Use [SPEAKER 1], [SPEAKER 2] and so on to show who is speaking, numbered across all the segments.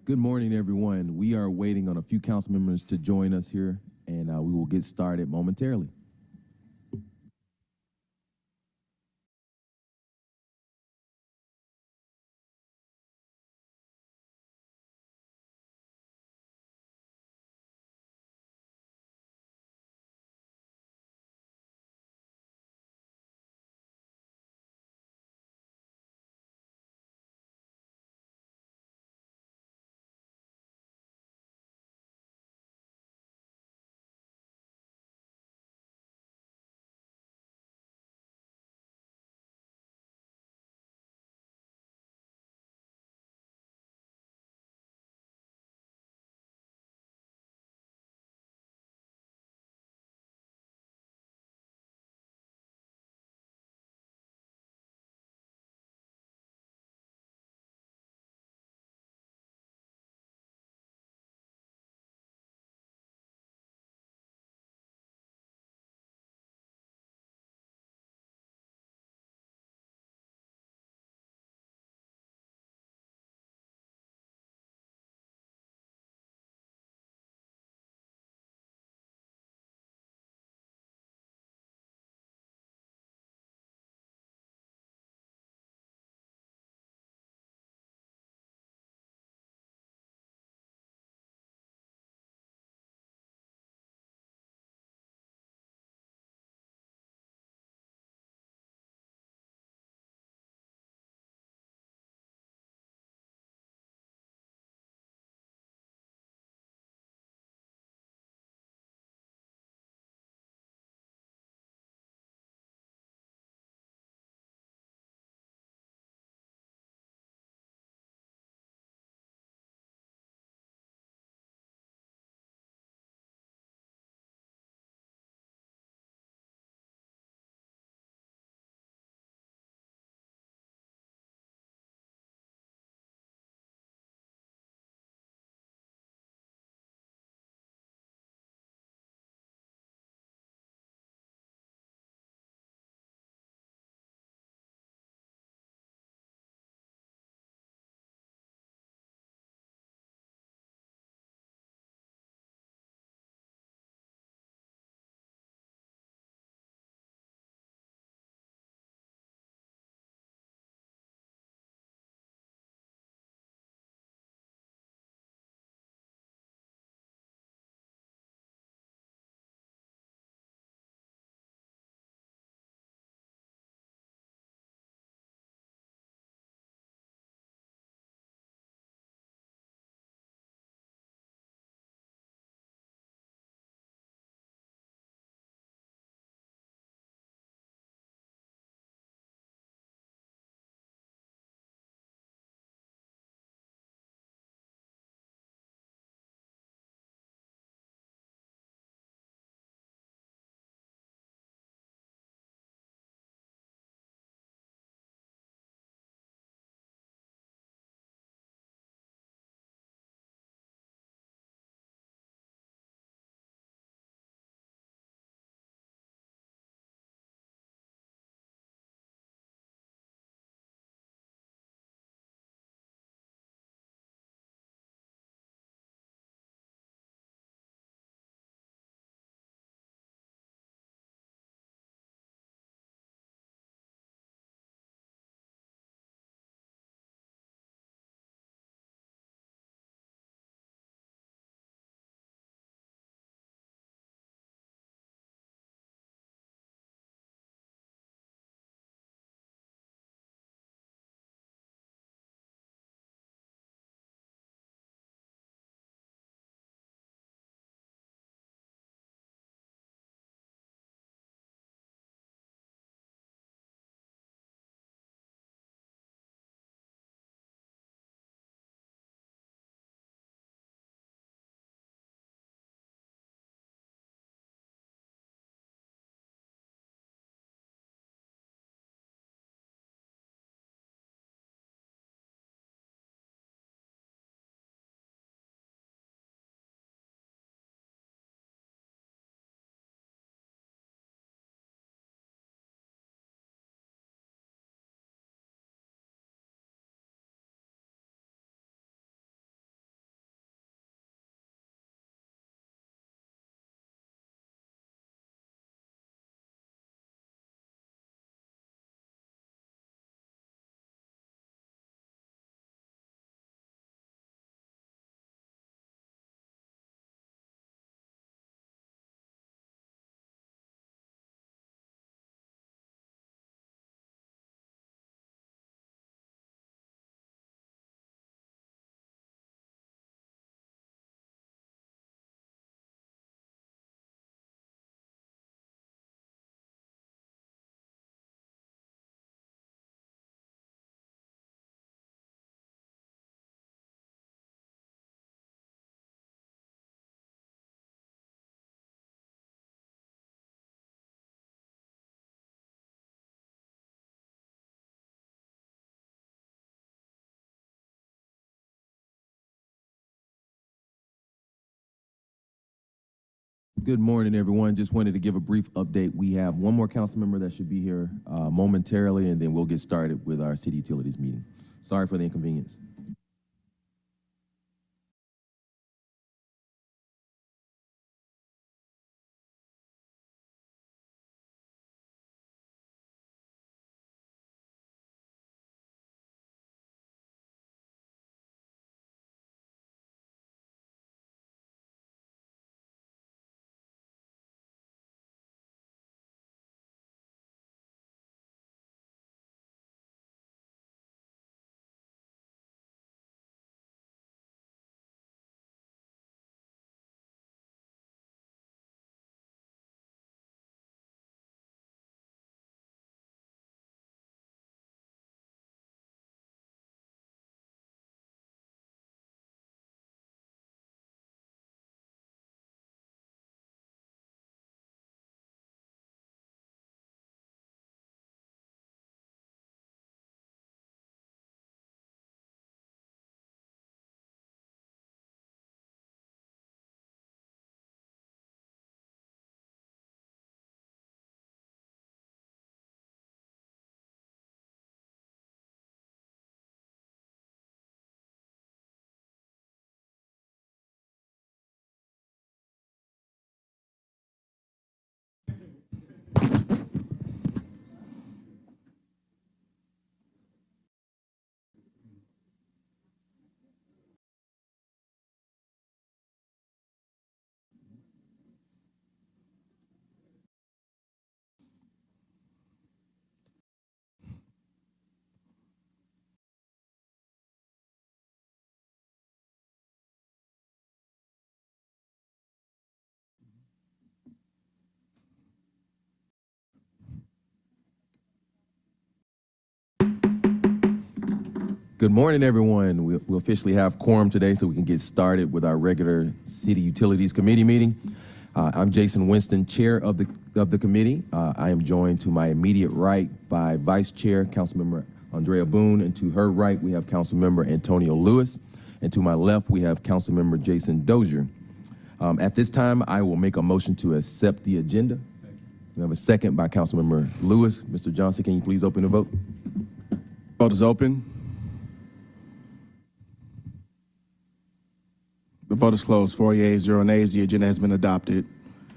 [SPEAKER 1] Good morning, everyone. We are waiting on a few council members to join us here, and we will get started momentarily. Good morning, everyone. Just wanted to give a brief update. We have one more council member that should be here momentarily, and then we'll get started with our city utilities meeting. Sorry for the inconvenience. Good morning, everyone. We officially have quorum today, so we can get started with our regular City Utilities Committee meeting. I'm Jason Winston, Chair of the committee. I am joined to my immediate right by Vice Chair, Councilmember Andrea Boone, and to her right, we have Councilmember Antonio Lewis, and to my left, we have Councilmember Jason Dozier. At this time, I will make a motion to accept the agenda. We have a second by Councilmember Lewis. Mr. Johnson, can you please open the vote?
[SPEAKER 2] Vote is open. The vote is closed. 4 yeas, 0 nays. The agenda has been adopted.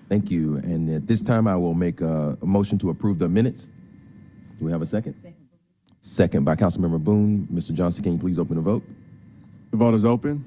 [SPEAKER 1] Thank you. And at this time, I will make a motion to approve the minutes. Do we have a second? Second by Councilmember Boone. Mr. Johnson, can you please open the vote?
[SPEAKER 2] The vote is open.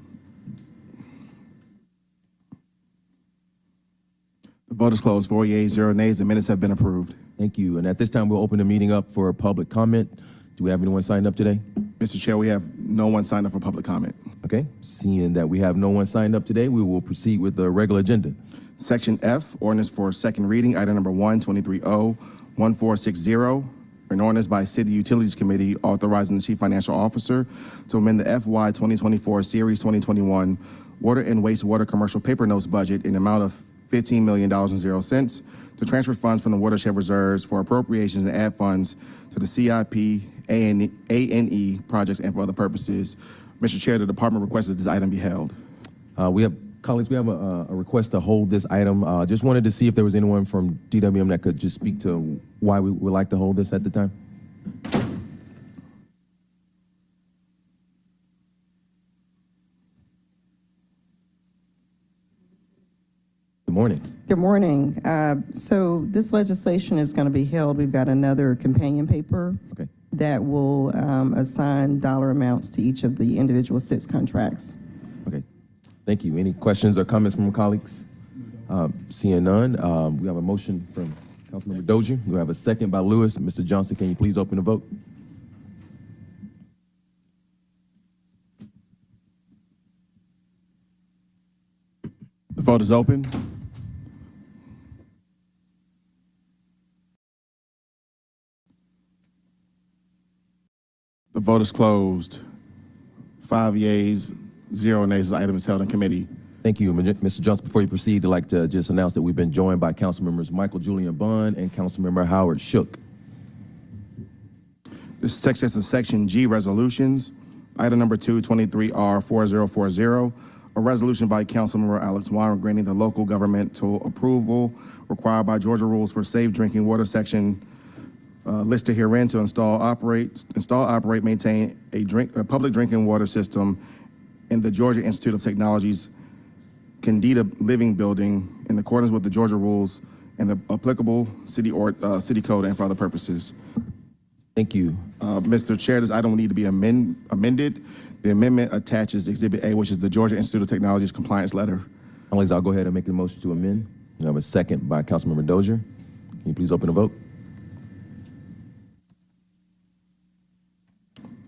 [SPEAKER 2] The vote is closed. 4 yeas, 0 nays. The minutes have been approved.
[SPEAKER 1] Thank you. And at this time, we'll open the meeting up for public comment. Do we have anyone signed up today?
[SPEAKER 2] Mr. Chair, we have no one signed up for public comment.
[SPEAKER 1] Okay. Seeing that we have no one signed up today, we will proceed with the regular agenda.
[SPEAKER 2] Section F, ordinance for second reading, item number 1-23-0-1460, an ordinance by City Utilities Committee authorizing the Chief Financial Officer to amend the FY 2024 Series 2021 Water and Wastewater Commercial Paper Notes budget in the amount of $15,000.00 to transfer funds from the watershed reserves for appropriations and add funds to the CIP, A&E projects and for other purposes. Mr. Chair, the department requests that this item be held.
[SPEAKER 1] Colleagues, we have a request to hold this item. Just wanted to see if there was anyone from DWM that could just speak to why we would like to hold this at the time. Good morning.
[SPEAKER 3] Good morning. So this legislation is going to be held. We've got another companion paper that will assign dollar amounts to each of the individual 6 contracts.
[SPEAKER 1] Okay. Thank you. Any questions or comments from colleagues? Seeing none, we have a motion from Councilmember Dozier. We have a second by Lewis. Mr. Johnson, can you please open the vote?
[SPEAKER 2] The vote is open. The vote is closed. 5 yeas, 0 nays. The item is held in committee.
[SPEAKER 1] Thank you, Mr. Johnson. Before you proceed, I'd like to just announce that we've been joined by Council Members Michael Julian Bond and Councilmember Howard Shook.
[SPEAKER 2] This text is Section G resolutions. Item number 2, 23R4040, A resolution by Councilmember Alex Warren granting the local governmental approval required by Georgia rules for safe drinking water section listed herein to install, operate, maintain a public drinking water system in the Georgia Institute of Technology's Candida Living Building in accordance with the Georgia rules and the applicable city code and for other purposes.
[SPEAKER 1] Thank you.
[SPEAKER 2] Mr. Chair, this item will need to be amended. The amendment attaches Exhibit A, which is the Georgia Institute of Technology's compliance letter.
[SPEAKER 1] Colleagues, I'll go ahead and make a motion to amend. We have a second by Councilmember Dozier. Can you please open the vote?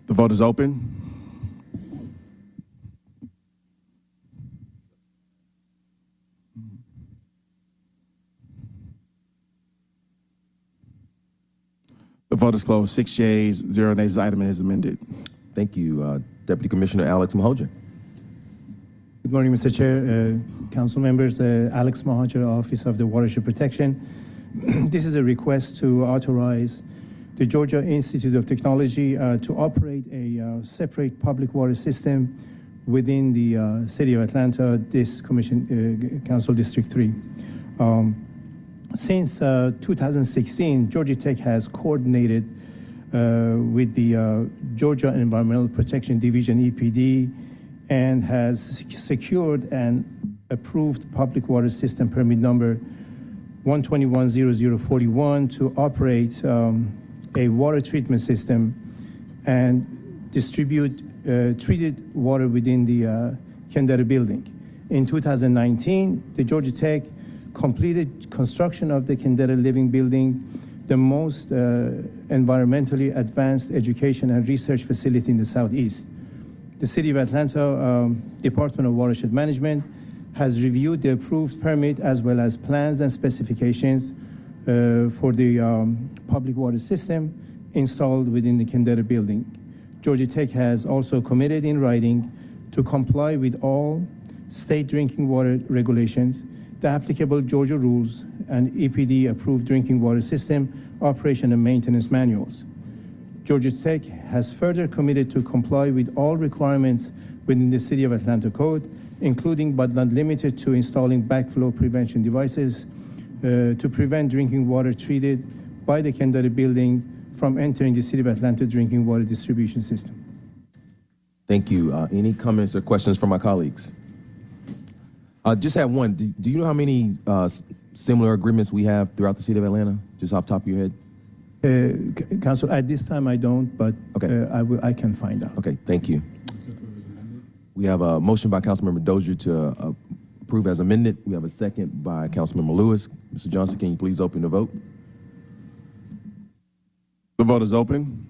[SPEAKER 2] The vote is open. The vote is closed. 6 yeas, 0 nays. The item is amended.
[SPEAKER 1] Thank you. Deputy Commissioner Alex Mahoja.
[SPEAKER 4] Good morning, Mr. Chair, council members. Alex Mahoja, Office of the Watershed Protection. This is a request to authorize the Georgia Institute of Technology to operate a separate public water system within the city of Atlanta, this Council District 3. Since 2016, Georgia Tech has coordinated with the Georgia Environmental Protection Division, EPD, and has secured an approved public water system permit number 1210041 to operate a water treatment system and distribute treated water within the Kendera building. In 2019, the Georgia Tech completed construction of the Kendera Living Building, the most environmentally advanced education and research facility in the Southeast. The City of Atlanta Department of Watershed Management has reviewed the approved permit as well as plans and specifications for the public water system installed within the Kendera building. Georgia Tech has also committed in writing to comply with all state drinking water regulations, the applicable Georgia rules, and EPD approved drinking water system operation and maintenance manuals. Georgia Tech has further committed to comply with all requirements within the City of Atlanta Code, including but not limited to installing backflow prevention devices to prevent drinking water treated by the Kendera building from entering the City of Atlanta drinking water distribution system.
[SPEAKER 1] Thank you. Any comments or questions from my colleagues? Just have one. Do you know how many similar agreements we have throughout the City of Atlanta, just off the top of your head?
[SPEAKER 4] Council, at this time I don't, but
[SPEAKER 1] Okay.
[SPEAKER 4] I can find out.
[SPEAKER 1] Okay, thank you. We have a motion by Councilmember Dozier to approve as amended. We have a second by Councilmember Lewis. Mr. Johnson, can you please open the vote?
[SPEAKER 2] The vote is open.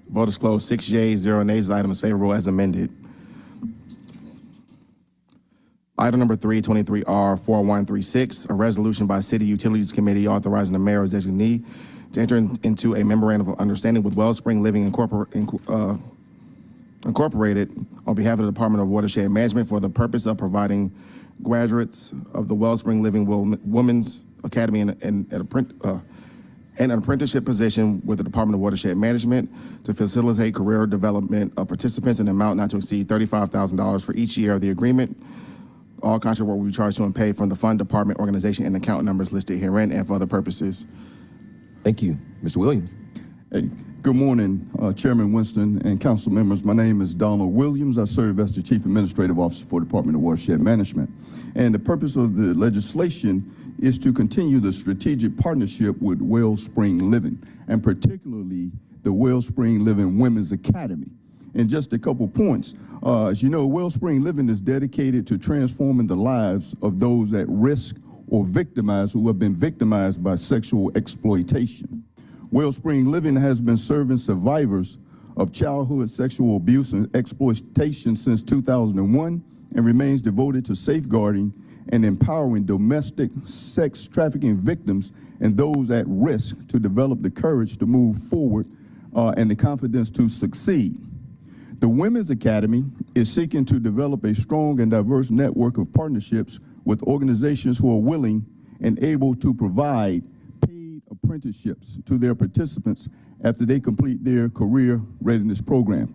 [SPEAKER 2] The vote is closed. 6 yeas, 0 nays. The item is favorable as amended. Item number 323R4136, a resolution by City Utilities Committee authorizing the mayor as designee to enter into a memorandum of understanding with Wellspring Living Incorporated on behalf of the Department of Watershed Management for the purpose of providing graduates of the Wellspring Living Women's Academy and an apprenticeship position with the Department of Watershed Management to facilitate career development of participants in an amount not to exceed $35,000 for each year of the agreement. All contract work will be charged to and paid from the fund, department, organization, and account numbers listed herein and for other purposes.
[SPEAKER 1] Thank you. Mr. Williams.
[SPEAKER 5] Hey, good morning, Chairman Winston and council members. My name is Donald Williams. I serve as the Chief Administrative Officer for the Department of Watershed Management. And the purpose of the legislation is to continue the strategic partnership with Wellspring Living, and particularly the Wellspring Living Women's Academy. And just a couple points. As you know, Wellspring Living is dedicated to transforming the lives of those at risk or victimized who have been victimized by sexual exploitation. Wellspring Living has been serving survivors of childhood sexual abuse and exploitation since 2001 and remains devoted to safeguarding and empowering domestic sex trafficking victims and those at risk to develop the courage to move forward and the confidence to succeed. The Women's Academy is seeking to develop a strong and diverse network of partnerships with organizations who are willing and able to provide paid apprenticeships to their participants after they complete their career readiness program.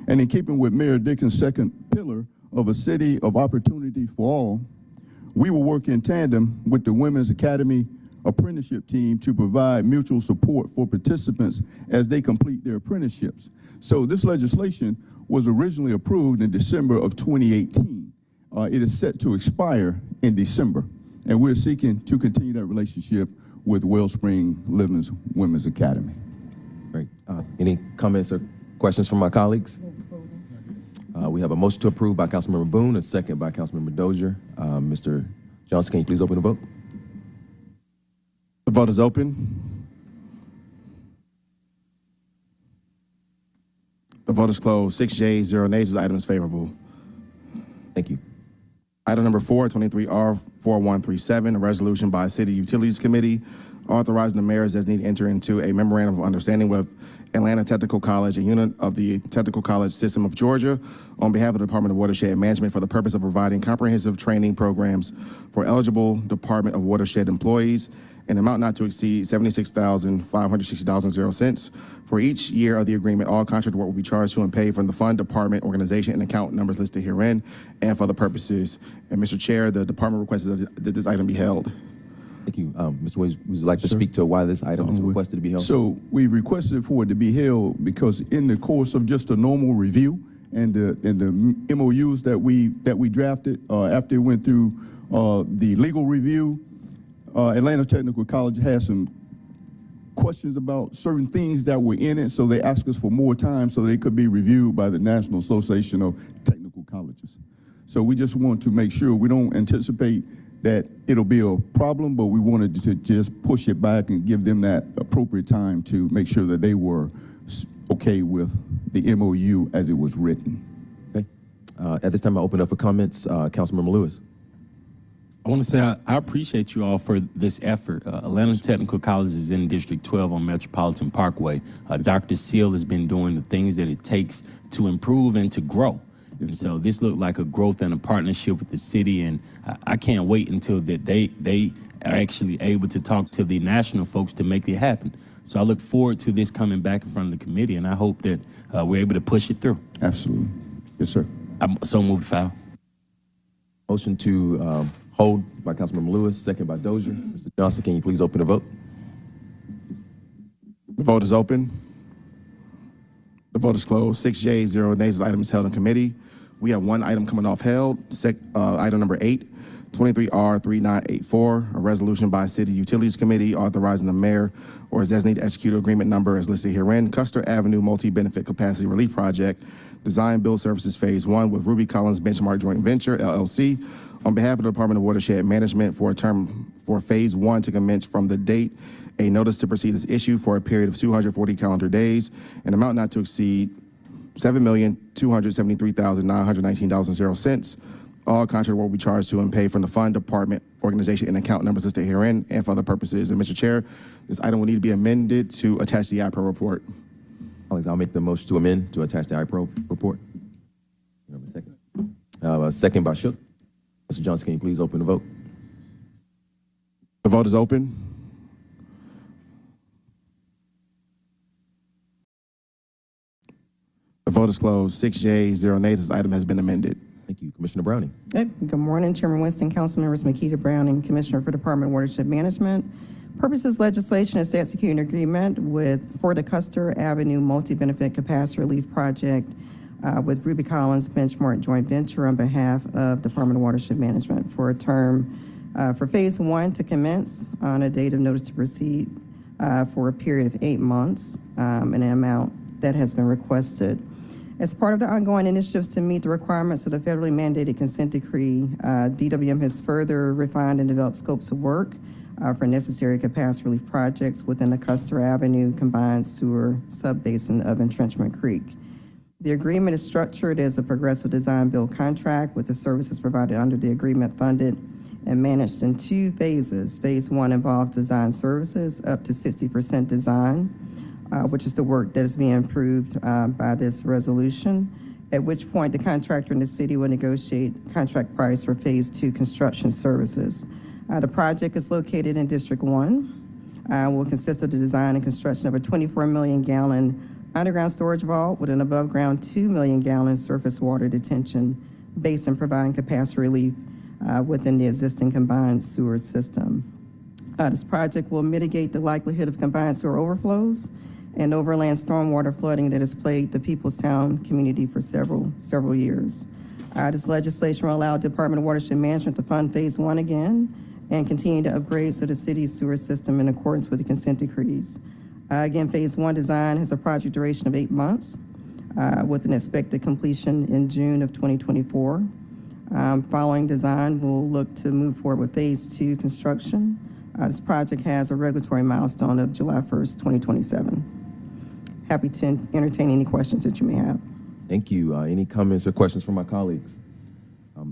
[SPEAKER 5] And in keeping with Mayor Dickens' second pillar of a city of opportunity for all, we will work in tandem with the Women's Academy apprenticeship team to provide mutual support for participants as they complete their apprenticeships. So this legislation was originally approved in December of 2018. It is set to expire in December, and we're seeking to continue that relationship with Wellspring Living's Women's Academy.
[SPEAKER 1] Great. Any comments or questions from my colleagues? We have a motion to approve by Councilmember Boone, a second by Councilmember Dozier. Mr. Johnson, can you please open the vote?
[SPEAKER 2] The vote is open. The vote is closed. 6 yeas, 0 nays. This item is favorable.
[SPEAKER 1] Thank you.
[SPEAKER 2] Item number 4, 23R4137, a resolution by City Utilities Committee authorizing the mayor as needed to enter into a memorandum of understanding with Atlanta Technical College, a unit of the Technical College System of Georgia, on behalf of the Department of Watershed Management for the purpose of providing comprehensive training programs for eligible Department of Watershed employees in amount not to exceed $76,560.0 for each year of the agreement. All contract work will be charged to and paid from the fund, department, organization, and account numbers listed herein and for the purposes. And Mr. Chair, the department requests that this item be held.
[SPEAKER 1] Thank you. Mr. Williams, would you like to speak to why this item is requested to be held?
[SPEAKER 5] So we requested for it to be held because in the course of just a normal review and the MOUs that we drafted after it went through the legal review, Atlanta Technical College had some questions about certain things that were in it, so they asked us for more time so they could be reviewed by the National Association of Technical Colleges. So we just want to make sure we don't anticipate that it'll be a problem, but we wanted to just push it back and give them that appropriate time to make sure that they were okay with the MOU as it was written.
[SPEAKER 1] Okay. At this time, I open up for comments. Councilmember Lewis.
[SPEAKER 6] I want to say I appreciate you all for this effort. Atlanta Technical College is in District 12 on Metropolitan Parkway. Dr. Seal has been doing the things that it takes to improve and to grow. And so this looked like a growth and a partnership with the city, and I can't wait until that they are actually able to talk to the national folks to make it happen. So I look forward to this coming back in front of the committee, and I hope that we're able to push it through.
[SPEAKER 5] Absolutely. Yes, sir.
[SPEAKER 6] I'm so moved to file.
[SPEAKER 1] Motion to hold by Councilmember Lewis, second by Dozier. Mr. Johnson, can you please open the vote?
[SPEAKER 2] The vote is open. The vote is closed. 6 yeas, 0 nays. This item is held in committee. We have one item coming off held. Item number 8, 23R3984, a resolution by City Utilities Committee authorizing the mayor or his designee to execute agreement number as listed herein, Custer Avenue Multi-Benefit Capacity Relief Project, Design Build Services Phase 1 with Ruby Collins Benchmark Joint Venture, LLC, on behalf of the Department of Watershed Management for a term for Phase 1 to commence from the date a notice to proceed is issued for a period of 240 calendar days, an amount not to exceed $7,273,919.0. All contract work will be charged to and paid from the fund, department, organization, and account numbers listed herein and for other purposes. And Mr. Chair, this item will need to be amended to attach the IPRO report.
[SPEAKER 1] I'll make the motion to amend to attach the IPRO report. You have a second? A second by Shook. Mr. Johnson, can you please open the vote?
[SPEAKER 2] The vote is open. The vote is closed. 6 yeas, 0 nays. This item has been amended.
[SPEAKER 1] Thank you. Commissioner Browning.
[SPEAKER 3] Good morning, Chairman Winston, Council members, Makita Browning, Commissioner for Department of Watershed Management. Purpose of this legislation is to execute an agreement for the Custer Avenue Multi-Benefit Capacity Relief Project with Ruby Collins Benchmark Joint Venture on behalf of Department of Watershed Management for a term for Phase 1 to commence on a date of notice to proceed for a period of 8 months, an amount that has been requested. As part of the ongoing initiatives to meet the requirements of the federally mandated consent decree, DWM has further refined and developed scopes of work for necessary capacity relief projects within the Custer Avenue combined sewer subbasin of Entrenchment Creek. The agreement is structured as a progressive design build contract with the services provided under the agreement funded and managed in 2 phases. Phase 1 involves design services up to 60% design, which is the work that is being approved by this resolution, at which point the contractor and the city will negotiate contract price for Phase 2 construction services. The project is located in District 1, will consist of the design and construction of a 24 million gallon underground storage vault with an above ground 2 million gallon surface water detention basin providing capacity relief within the existing combined sewer system. This project will mitigate the likelihood of combined sewer overflows and overland stormwater flooding that has plagued the Peoplestown community for several years. This legislation will allow Department of Watershed Management to fund Phase 1 again and continue to upgrade to the city's sewer system in accordance with the consent decrees. Again, Phase 1 design has a project duration of 8 months with an expected completion in June of 2024. Following design, we'll look to move forward with Phase 2 construction. This project has a regulatory milestone of July 1st, 2027. Happy to entertain any questions that you may have.
[SPEAKER 1] Thank you. Any comments or questions from my colleagues?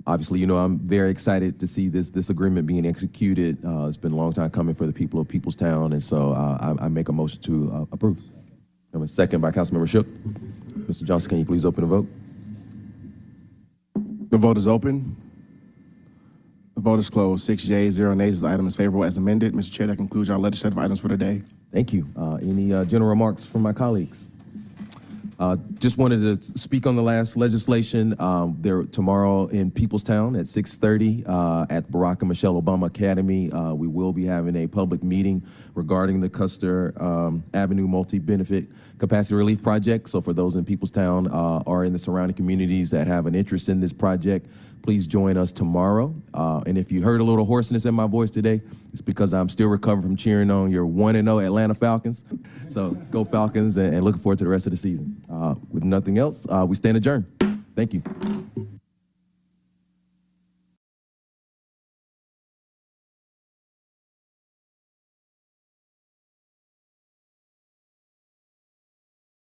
[SPEAKER 1] Obviously, you know, I'm very excited to see this agreement being executed. It's been a long time coming for the people of Peoplestown, and so I make a motion to approve. And a second by Councilmember Shook. Mr. Johnson, can you please open the vote?
[SPEAKER 2] The vote is open. The vote is closed. 6 yeas, 0 nays. The item is favorable as amended. Mr. Chair, that concludes our legislative items for today.
[SPEAKER 1] Thank you. Any general remarks from my colleagues? Just wanted to speak on the last legislation. There tomorrow in Peoplestown at 6:30 at Barack and Michelle Obama Academy. We will be having a public meeting regarding the Custer Avenue multi-benefit capacity relief project. So for those in Peoplestown or in the surrounding communities that have an interest in this project, please join us tomorrow. And if you heard a little hoarseness in my voice today, it's because I'm still recovering from cheering on your 1-0 Atlanta Falcons. So go Falcons, and looking forward to the rest of the season. With nothing else, we stand adjourned. Thank you.